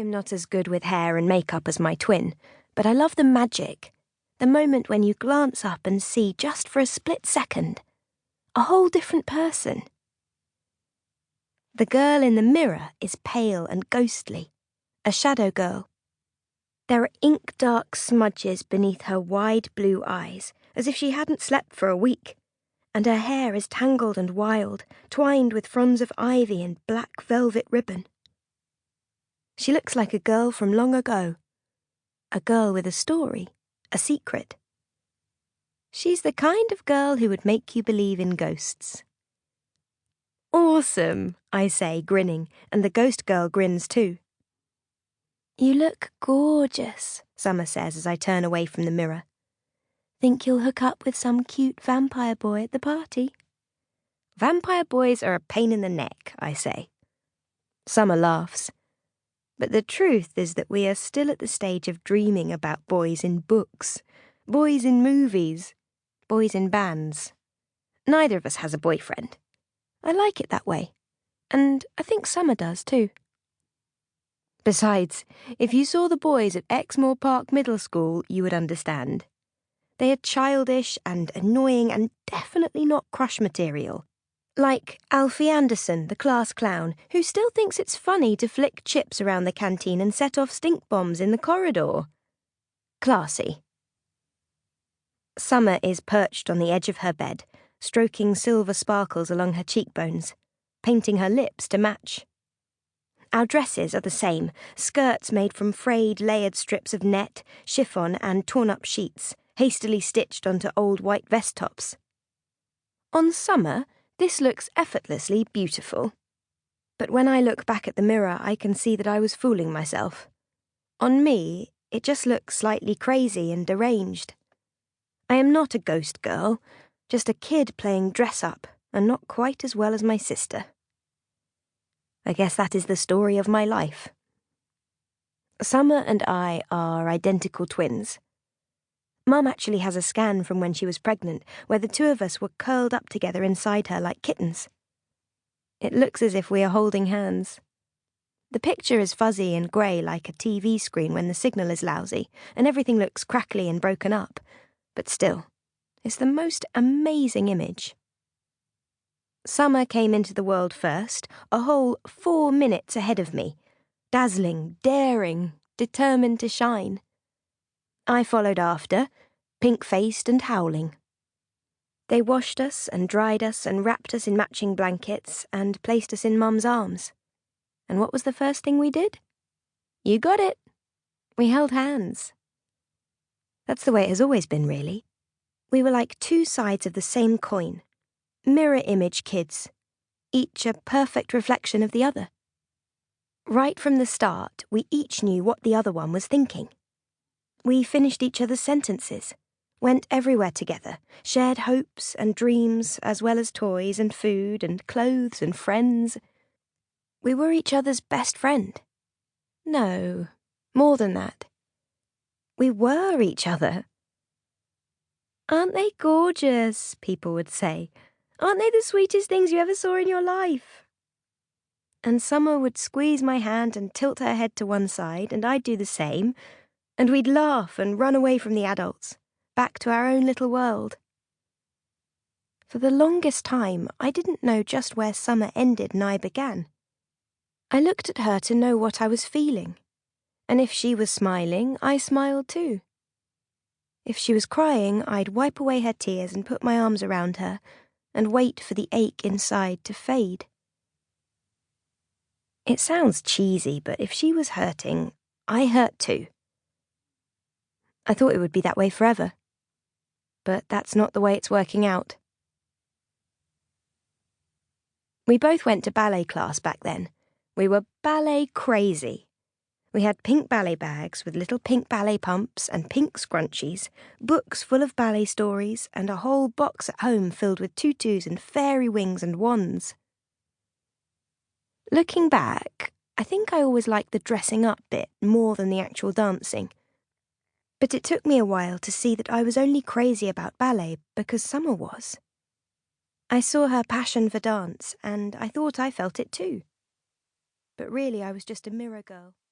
am not as good with hair and makeup as my twin, but I love the magic. The moment when you glance up and see, just for a split second, a whole different person. The girl in the mirror is pale and ghostly, a shadow girl. There are ink-dark smudges beneath her wide blue eyes, as if she hadn't slept for a week, and her hair is tangled and wild, twined with fronds of ivy and black velvet ribbon. She looks like a girl from long ago, a girl with a story, a secret. She's the kind of girl who would make you believe in ghosts. Awesome, I say, grinning, and the ghost girl grins too. You look gorgeous, Summer says as I turn away from the mirror. Think you'll hook up with some cute vampire boy at the party? Vampire boys are a pain in the neck, I say. Summer laughs. But the truth is that we are still at the stage of dreaming about boys in books, boys in movies, boys in bands. Neither of us has a boyfriend. I like it that way, and I think Summer does too. Besides, if you saw the boys at Exmoor Park Middle School, you would understand. They are childish and annoying and definitely not crush material. Like Alfie Anderson, the class clown, who still thinks it's funny to flick chips around the canteen and set off stink bombs in the corridor. Classy. Summer is perched on the edge of her bed, stroking silver sparkles along her cheekbones, painting her lips to match. Our dresses are the same, skirts made from frayed, layered strips of net, chiffon and torn-up sheets, hastily stitched onto old white vest tops. On Summer, this looks effortlessly beautiful. But when I look back at the mirror, I can see that I was fooling myself. On me, it just looks slightly crazy and deranged. I am not a ghost girl, just a kid playing dress-up, and not quite as well as my sister. I guess that is the story of my life. Summer and I are identical twins. Mum actually has a scan from when she was pregnant, where the two of us were curled up together inside her like kittens. It looks as if we are holding hands. The picture is fuzzy and grey like a TV screen when the signal is lousy, and everything looks crackly and broken up. But still, it's the most amazing image. Summer came into the world first, a whole 4 minutes ahead of me, dazzling, daring, determined to shine. I followed after, pink-faced and howling. They washed us and dried us and wrapped us in matching blankets and placed us in Mum's arms. And what was the first thing we did? You got it. We held hands. That's the way it has always been, really. We were like two sides of the same coin. Mirror image kids, each a perfect reflection of the other. Right from the start, we each knew what the other one was thinking. We finished each other's sentences, went everywhere together, shared hopes and dreams, as well as toys and food and clothes and friends. We were each other's best friend. No, more than that. We were each other. Aren't they gorgeous, people would say. Aren't they the sweetest things you ever saw in your life? And Summer would squeeze my hand and tilt her head to one side, and I'd do the same, and we'd laugh and run away from the adults, back to our own little world. For the longest time, I didn't know just where Summer ended and I began. I looked at her to know what I was feeling, and if she was smiling, I smiled too. If she was crying, I'd wipe away her tears and put my arms around her, and wait for the ache inside to fade. It sounds cheesy, but if she was hurting, I hurt too. I thought it would be that way forever. But that's not the way it's working out. We both went to ballet class back then. We were ballet crazy. We had pink ballet bags with little pink ballet pumps and pink scrunchies, books full of ballet stories, and a whole box at home filled with tutus and fairy wings and wands. Looking back, I think I always liked the dressing up bit more than the actual dancing. But it took me a while to see that I was only crazy about ballet because Summer was. I saw her passion for dance, and I thought I felt it too. But really I was just a mirror girl.